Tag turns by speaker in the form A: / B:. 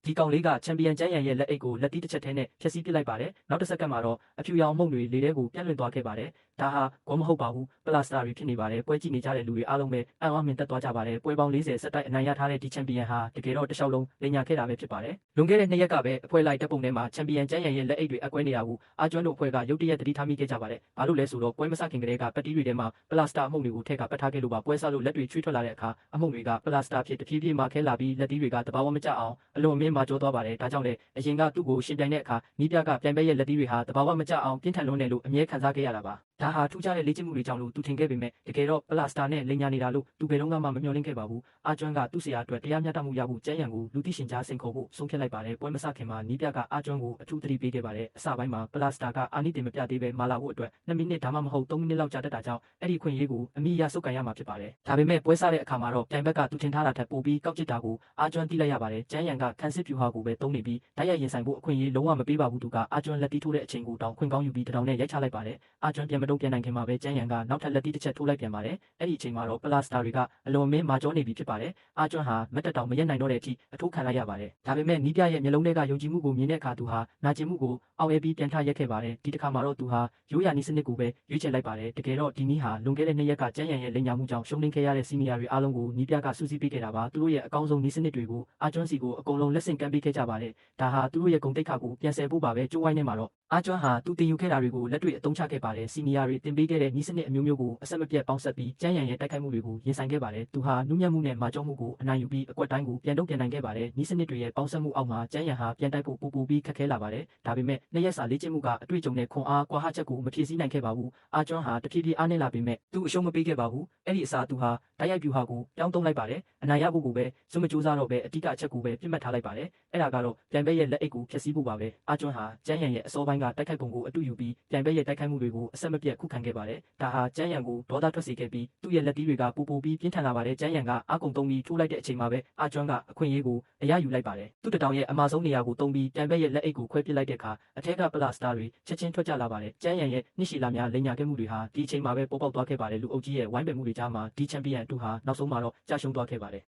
A: ဒီကောင်လေးကချန်ပီယံကျန်းရံရဲ့လက်အိတ်ကိုလက်တီးတစ်ချက်ထဲနဲ့ဖျက်ဆီးပစ်လိုက်ပါတယ်နောက်တစ်စက္ကန့်မှာတော့အဖြူရောင်အမှုန့်တွေလေထဲကိုပြန့်လွင့်သွားခဲ့ပါတယ်ဒါဟာကောမဟုတ်ပါဘူးပလတ်စတာတွေဖြစ်နေပါတယ်ပွဲကြည့်နေကြတဲ့လူတွေအားလုံးပဲအံ့အားမြင်သက်သွားကြပါတယ်ပွဲပေါင်း40ဆက်တိုက်အနိုင်ရထားတဲ့ဒီချန်ပီယံဟာတကယ်တော့တစ်လျှောက်လုံးလိမ်ညာခဲ့တာပဲဖြစ်ပါတယ်လွန်ခဲ့တဲ့2ရက်ကပဲအဖွဲ့လိုက်တပ်ပုံထဲမှာချန်ပီယံကျန်းရံရဲ့လက်အိတ်တွေအကွဲနေတာကိုအာကျွမ်းတို့အဖွဲ့ကရုတ်တရက်တတိထားမိခဲ့ကြပါတယ်ဘာလို့လဲဆိုတော့ပွဲမစခင်ကတည်းကပတ်တီးတွေထဲမှာပလတ်စတာအမှုန့်တွေကိုထည့်ကပတ်ထားခဲ့လို့ပါပွဲစားလို့လက်တွေချွေးထွက်လာတဲ့အခါအမှုန့်တွေကပလတ်စတာဖြစ်တဖြည်းဖြည်းမှခဲလာပြီးလက်တီးတွေကတဘာဝမကျအောင်အလွန်အမင်းမှကြောသွားပါတယ်ဒါကြောင့်လေအရင်ကသူ့ကိုရှင်ပြိုင်တဲ့အခါနီးပြကပြိုင်ပွဲရဲ့လက်တီးတွေဟာတဘာဝမကျအောင်ပြင်းထန်လွန်းတယ်လို့အမြဲခံစားခဲ့ရတာပါဒါဟာထူးခြားတဲ့လေ့ကျင့်မှုတွေကြောင့်လို့သူထင်ခဲ့ပေမဲ့တကယ်တော့ပလတ်စတာနဲ့လိမ်ညာနေတာလို့သူဘယ်တော့မှမမျှော်လင့်ခဲ့ပါဘူးအာကျွမ်းကသူ့ဆရာအတွက်တရားမျှတမှုရဖို့ကျန်းရံကိုလူသိရှင်ကြားစိန်ခေါ်ဖို့ဆုံးဖြတ်လိုက်ပါတယ်ပွဲမစခင်မှာနီးပြကအာကျွမ်းကိုအထူးသတိပေးခဲ့ပါတယ်အစပိုင်းမှာပလတ်စတာကအာနိတင်မပြသေးပဲမာလာဖို့အတွက်2မိနစ်ဒါမှမဟုတ်3မိနစ်လောက်ကြာတတ်တာကြောင့်အဲ့ဒီခွင့်ရေးကိုအမိရဆုတ်ကန်ရမှာဖြစ်ပါတယ်ဒါပေမဲ့ပွဲစားတဲ့အခါမှာတော့ပြိုင်ဘက်ကသူထင်ထားတာထက်ပိုပြီးကောက်ကျစ်တာကိုအာကျွမ်းသိလိုက်ရပါတယ်ကျန်းရံကခန်းစစ်ပြူဟာကိုပဲတုံးနေပြီးတိုက်ရိုက်ရင်ဆိုင်ဖို့အခွင့်အရေးလုံးဝမပေးပါဘူးသူကအာကျွမ်းလက်တီးထိုးတဲ့အချိန်ကိုတောင်ခွင့်ကောင်းယူပြီးတောင်နဲ့ရိုက်ချလိုက်ပါတယ်အာကျွမ်းပြန်မတုံ့ပြန်နိုင်ခင်မှာပဲကျန်းရံကနောက်ထပ်လက်တီးတစ်ချက်ထိုးလိုက်ပြန်ပါတယ်အဲ့ဒီအချိန်မှာတော့ပလတ်စတာတွေကအလွန်မင်းမာကြောနေပြီဖြစ်ပါတယ်အာကျွမ်းဟာမက်တက်တောင်မရက်နိုင်တော့တဲ့အထိအထိုးခံလိုက်ရပါတယ်ဒါပေမဲ့နီးပြရဲ့မျက်လုံးထဲကယုံကြည်မှုကိုမြင်တဲ့အခါသူဟာနာကျင်မှုကိုအောင်ရပြီးပြန်ထရက်ခဲ့ပါတယ်ဒီတစ်ခါမှာတော့သူဟာရိုးရာနီးစနစ်ကိုပဲရွေးချယ်လိုက်ပါတယ်တကယ်တော့ဒီနီးဟာလွန်ခဲ့တဲ့2ရက်ကကျန်းရံရဲ့လိမ်ညာမှုကြောင့်ရှုံးနိမ့်ခဲ့ရတဲ့စီနီယာတွေအားလုံးကိုနီးပြကစူးစီးပေးခဲ့တာပါသူတို့ရဲ့အကောင်းဆုံးနီးစနစ်တွေကိုအာကျွမ်းစီကိုအကုန်လုံးလက်ဆင့်ကမ်းပေးခဲ့ကြပါတယ်ဒါဟာသူတို့ရဲ့ဂုဏ်သိက္ခာကိုပြန်ဆယ်ဖို့ပါပဲကျိုးဝိုင်းထဲမှာတော့အာကျွမ်းဟာသူတင်ယူခဲ့တာတွေကိုလက်တွေ့အသုံးချခဲ့ပါတယ်စီနီယာတွေတင်ပေးခဲ့တဲ့နီးစနစ်အမျိုးမျိုးကိုအဆက်မပြတ်ပေါင်းဆက်ပြီးကျန်းရံရဲ့တိုက်ခိုက်မှုတွေကိုရင်ဆိုင်ခဲ့ပါတယ်သူဟာနူးညံ့မှုနဲ့မာကြောမှုကိုအနိုင်ယူပြီးအကွက်တိုင်းကိုပြန်တုံ့ပြန်နိုင်ခဲ့ပါတယ်နီးစနစ်တွေရဲ့ပေါင်းစပ်မှုအောက်မှာကျန်းရံဟာပြန်တိုက်ဖို့ပူပြီးခက်ခဲလာပါတယ်ဒါပေမဲ့2ရက်စာလေ့ကျင့်မှုကအတွေ့အကြုံနဲ့ခွန်အားကွာဟချက်ကိုမဖြည့်ဆည်းနိုင်ခဲ့ပါဘူးအာကျွမ်းဟာတဖြည်းဖြည်းအားနည်းလာပေမဲ့သူအရှုံးမပေးခဲ့ပါဘူးအဲ့ဒီအစားသူဟာတိုက်ရိုက်ပြူဟာကိုပြောင်းသုံးလိုက်ပါတယ်အနိုင်ရဖို့ကိုပဲစွန့်မကြိုးစားတော့ပဲအတိတ်အချက်ကိုပဲပြစ်မှတ်ထားလိုက်ပါတယ်အဲ့ဒါကတော့ပြိုင်ပွဲရဲ့လက်အိတ်ကိုဖျက်ဆီးဖို့ပါပဲအာကျွမ်းဟာကျန်းရံရဲ့အစောပိုင်းကတိုက်ခိုက်ပုံကိုအတူယူပြီးပြိုင်ပွဲရဲ့တိုက်ခိုက်မှုတွေကိုအဆက်မပြတ်ခုခံခဲ့ပါတယ်ဒါဟာကျန်းရံကိုဒေါသထွက်စေခဲ့ပြီးသူ့ရဲ့လက်တီးတွေကပူပြီးပြင်းထန်လာပါတယ်ကျန်းရံကအာကုံသုံးပြီးထိုးလိုက်တဲ့အချိန်မှာပဲအာကျွမ်းကအခွင့်အရေးကိုအရယူလိုက်ပါတယ်သူ့တတောင်ရဲ့အမာဆုံးနေရာကိုသုံးပြီးပြိုင်ပွဲရဲ့လက်အိတ်ကိုခွဲပစ်လိုက်တဲ့အခါအထက်ကပလတ်စတာတွေချက်ချင်းထွက်ကျလာပါတယ်ကျန်းရံရဲ့နှစ်ရှည်လာများလိမ်ညာခဲ့မှုတွေဟာဒီအချိန်မှာပဲပေါ်ပေါက်သွားခဲ့ပါတယ်လူအုပ်ကြီးရဲ့ဝိုင်းပယ်မှုတွေကြားမှာဒီချန်ပီယံတူဟာနောက်ဆုံးမှာတော့ကြာရှုံးသွားခဲ့ပါတယ်